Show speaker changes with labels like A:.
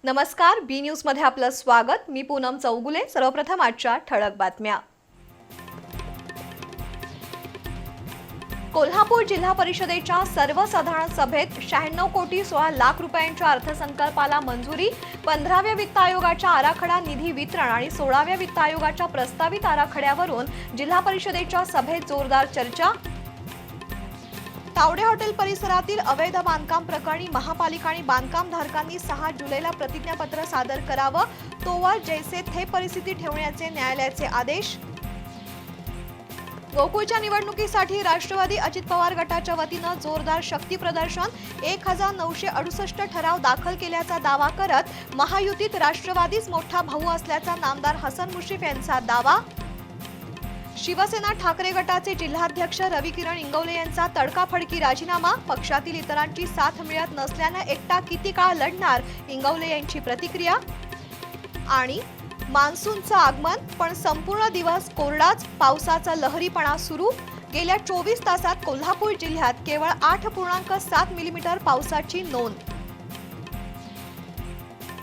A: नमस्कार, बी न्यूज मध्ये आपलं स्वागत। मी पूनम चौगुले। सर्वप्रथम आजच्या ठळक बातम्या। कोल्हापूर जिल्हा परिषदेच्या सर्वसाधारण सभेत 96 कोटी 16 लाख रुपयांच्या अर्थसंकल्पाला मंजुरी। 15व्या वित्त आयोगाच्या आराखडा निधी वितरण आणि 16व्या वित्त आयोगाच्या प्रस्तावित आराखड्यावरून जिल्हा परिषदेच्या सभेत जोरदार चर्चा। तावडे हॉटेल परिसरातील अवैध बांधकाम प्रकरणी महापालिका आणि बांधकामधारकांनी 6 जुलैला प्रतिज्ञापत्र सादर करावं। तोवर जैसे थे परिस्थिती ठेवण्याचे न्यायालयाचे आदेश। गोकुळच्या निवडणुकीसाठी राष्ट्रवादी अजित पवार गटाच्या वतीनं जोरदार शक्ती प्रदर्शन। 1968 ठराव दाखल केल्याचा दावा करत महायुतीत राष्ट्रवादीच मोठा भाऊ असल्याचा नामदार हसन मुश्रीफ यांचा दावा। शिवसेना ठाकरे गटाचे जिल्हाध्यक्ष रविकिरण इंगवले यांचा तडकाफडकी राजीनामा। पक्षातील इतरांची साथ मिळत नसल्याने एकटा किती काळ लढणार, इंगवले यांची प्रतिक्रिया। आणि मान्सूनचं आगमन, पण संपूर्ण दिवस कोरडाच, पावसाचा लहरीपणा सुरू। गेल्या 24 तासात कोल्हापूर जिल्ह्यात केवळ 8.7 मिलीमीटर पावसाची नोंद।